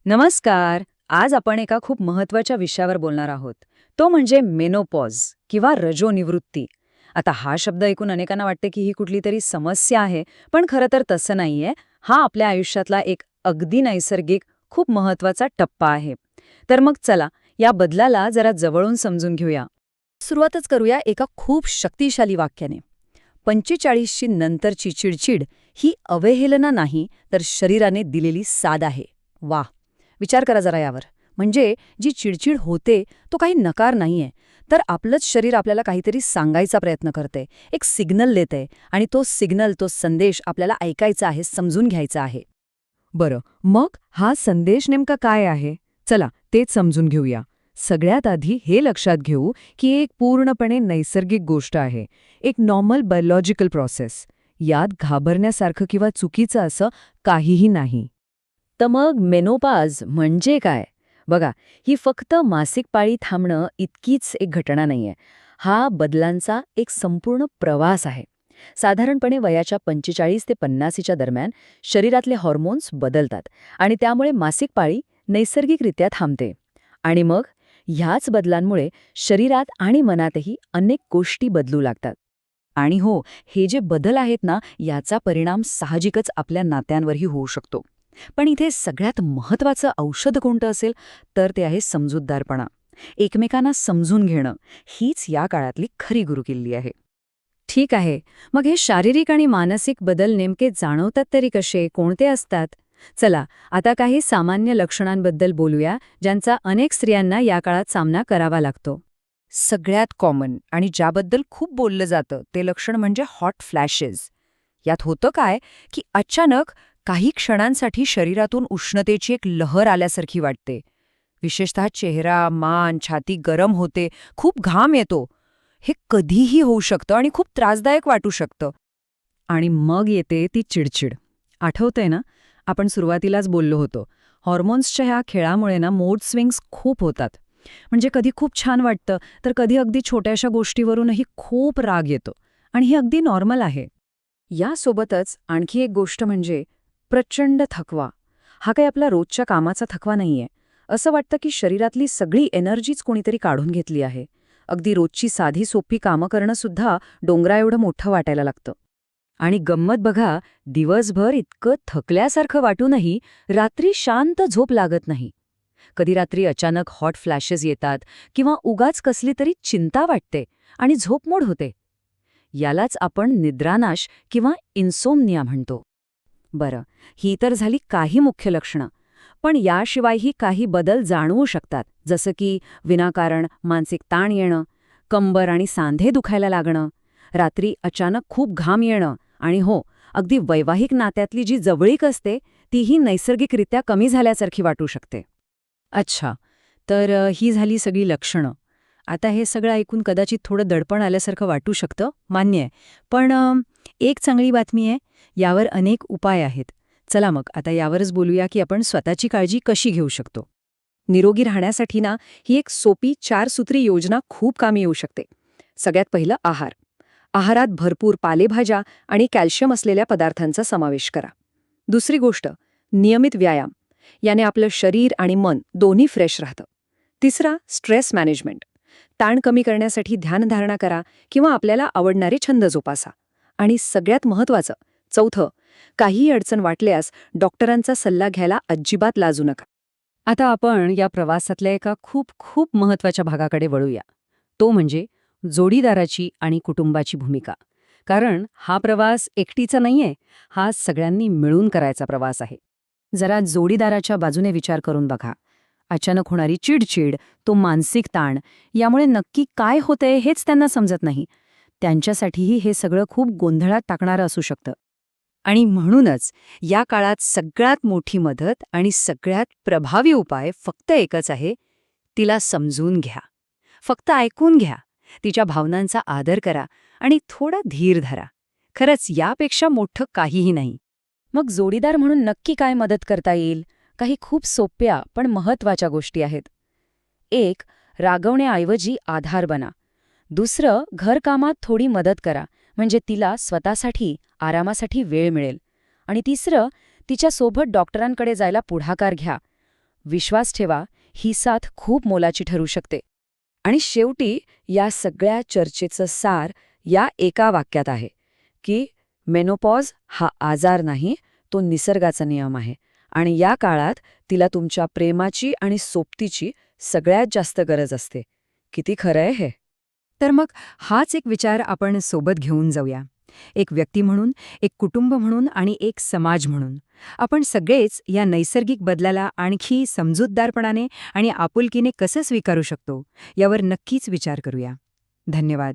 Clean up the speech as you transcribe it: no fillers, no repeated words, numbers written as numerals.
नमस्कार. आज आपण एका खूप महत्वाच्या विषयावर बोलणार आहोत. तो म्हणजे मेनोपॉज किंवा रजोनिवृत्ती. आता हा शब्द ऐकून अनेकांना वाटते की ही कुठली तरी समस्या आहे, पण खरं तर तसं नाहीये. हा आपल्या आयुष्यातला एक अगदी नैसर्गिक, खूप महत्वाचा टप्पा आहे. तर मग चला, या बदलाला जरा जवळून समजून घेऊया. सुरुवातच करूया एका खूप शक्तिशाली वाक्याने. 45शी नंतरची चिडचिड ही अवहेलना नाही, तर शरीराने दिलेली साद आहे. वा, विचार करा जरा यावर. म्हणजे जी चिडचिड होते तो काही नकार नाहीये, तर आपलंच शरीर आपल्याला काहीतरी सांगायचा प्रयत्न करते, एक सिग्नल देते, आणि तो सिग्नल, तो संदेश आपल्याला ऐकायचा आहे, समजून घ्यायचा आहे. बरं, मग हा संदेश नेमका काय आहे? चला, तेच समजून घेऊया. सगळ्यात आधी हे लक्षात घेऊ की एक पूर्णपणे नैसर्गिक गोष्ट आहे, एक नॉर्मल बायोलॉजिकल प्रोसेस. यात घाबरण्यासारखं किंवा चुकीचं असं काहीही नाही. तर मग मेनोपाज म्हणजे काय? बघा, ही फक्त मासिक पाळी थांबणं इतकीच एक घटना नाहीये. हा बदलांचा एक संपूर्ण प्रवास आहे. साधारणपणे वयाच्या 45 ते 50च्या दरम्यान शरीरातले हॉर्मोन्स बदलतात आणि त्यामुळे मासिक पाळी नैसर्गिकरित्या थांबते. आणि मग ह्याच बदलांमुळे शरीरात आणि मनातही अनेक गोष्टी बदलू लागतात. आणि हो, हे जे बदल आहेत ना, याचा परिणाम साहजिकच आपल्या नात्यांवरही होऊ शकतो. पण इथे सगळ्यात महत्त्वाचं औषध कोणतं असेल, तर ते आहे समजूतदारपणा. एकमेकांना समजून घेणं, हीच या काळातली खरी गुरुकिल्ली आहे. ठीक आहे, मग हे शारीरिक आणि मानसिक बदल नेमके जाणवतात तरी कसे, कोणते असतात? चला, आता काही सामान्य लक्षणांबद्दल बोलूया, ज्यांचा अनेक स्त्रियांना या काळात सामना करावा लागतो. सगळ्यात कॉमन आणि ज्याबद्दल खूप बोललं जातं ते लक्षण म्हणजे हॉट फ्लॅशेस. यात होतं काय की अचानक काही क्षणांसाठी शरीरातून उष्णतेची एक लहर आल्यासारखी वाटते. विशेषतः चेहरा, मान, छाती गरम होते, खूप घाम येतो. हे कधीही होऊ शकतं आणि खूप त्रासदायक वाटू शकतं. आणि मग येते ती चिडचिड. आठवतंय ना, आपण सुरुवातीलाच बोललो होतो, हॉर्मोन्सच्या ह्या खेळामुळे ना मूड स्विंग्स खूप होतात. म्हणजे कधी खूप छान वाटतं, तर कधी अगदी छोट्याशा गोष्टीवरूनही खूप राग येतो. आणि हे अगदी नॉर्मल आहे. यासोबतच आणखी एक गोष्ट म्हणजे प्रचंड थकवा. हा काही आपला रोजच्या कामाचा थकवा नाहीये. असं वाटतं की शरीरातली सगळी एनर्जीच कोणीतरी काढून घेतली आहे. अगदी रोजची साधी सोपी कामं करणं सुद्धा डोंगराएवढं मोठं वाटायला लागतं. आणि गंमत बघा, दिवसभर इतकं थकल्यासारखं वाटूनही रात्री शांत झोप लागत नाही. कधी रात्री अचानक हॉट फ्लॅशेस येतात किंवा उगाच कसली तरी चिंता वाटते आणि झोपमोड होते. यालाच आपण निद्रानाश किंवा इन्सोमनिया म्हणतो. बरं, ही तर झाली काही मुख्य लक्षणं. पण याशिवायही काही बदल जाणवू शकतात, जसं की विनाकारण मानसिक ताण येणं, कंबर आणि सांधे दुखायला लागणं, रात्री अचानक खूप घाम येणं, आणि हो, अगदी वैवाहिक नात्यातली जी जवळीक असते तीही नैसर्गिकरित्या कमी झाल्यासारखी वाटू शकते. अच्छा, तर ही झाली सगळी लक्षणं. आता हे सगळं ऐकून कदाचित थोडं दडपण आल्यासारखं वाटू शकतं, मान्य आहे. पण एक चांगली बातमी आहे, यावर अनेक उपाय आहेत. चला मग आता यावरच बोलूया की आपण स्वतःची काळजी कशी घेऊ शकतो. निरोगी राहण्यासाठी ना, ही एक सोपी 4 सूत्री योजना खूप कामी येऊ शकते. सगळ्यात पहिलं आहार. आहारात भरपूर पालेभाज्या आणि कॅल्शियम असलेल्या पदार्थांचा समावेश करा. दुसरी गोष्ट, नियमित व्यायाम. याने आपलं शरीर आणि मन दोन्ही फ्रेश राहतं. तिसरा, स्ट्रेस मॅनेजमेंट. ताण कमी करण्यासाठी ध्यानधारणा करा किंवा आपल्याला आवडणारे छंद जोपासा. आणि सगळ्यात महत्त्वाचं, चौथं, काहीही अडचण वाटल्यास डॉक्टरांचा सल्ला घ्यायला अजिबात लाजू नका. आता आपण या प्रवासातल्या एका खूप खूप महत्त्वाच्या भागाकडे वळूया. तो म्हणजे जोडीदाराची आणि कुटुंबाची भूमिका. कारण हा प्रवास एकटीचा नाहीये, हा सगळ्यांनी मिळून करायचा प्रवास आहे. जरा जोडीदाराच्या बाजूने विचार करून बघा. अचानक होणारी चिडचिड, तो मानसिक ताण, यामुळे नक्की काय होतंय हेच त्यांना समजत नाही. त्यांच्यासाठीही हे सगळं खूप गोंधळात टाकणारं असू शकतं. आणि म्हणूनच या काळात सगळ्यात मोठी मदत आणि सगळ्यात प्रभावी उपाय फक्त एकच आहे, तिला समजून घ्या. फक्त ऐकून घ्या, तिच्या भावनांचा आदर करा आणि थोडा धीर धरा. खरंच यापेक्षा मोठं काहीही नाही. मग जोडीदार म्हणून नक्की काय मदत करता येईल? काही खूप सोप्या पण महत्त्वाच्या गोष्टी आहेत. 1. रागवण्याऐवजी आधार बना. दुसरं, घरकामात थोडी मदत करा, म्हणजे तिला स्वतःसाठी आरामासाठी वेळ मिळेल. आणि तिसरं, तिच्यासोबत डॉक्टरांकडे जायला पुढाकार घ्या. विश्वास ठेवा, ही साथ खूप मोलाची ठरू शकते. आणि शेवटी या सगळ्या चर्चेचं सार या एका वाक्यात आहे की मेनोपॉज हा आजार नाही, तो निसर्गाचा नियम आहे आणि या काळात तिला तुमच्या प्रेमाची आणि सोबतीची सगळ्यात जास्त गरज असते. किती खरं आहे हे? तर मग हाच एक विचार आपण सोबत घेऊन जाऊया. एक व्यक्ती म्हणून, एक कुटुंब म्हणून आणि एक समाज म्हणून. आपण सगळेच या नैसर्गिक बदलाला आणखी समजूतदारपणाने आणि आपुलकीने कसं स्वीकारू शकतो, यावर नक्कीच विचार करूया. धन्यवाद.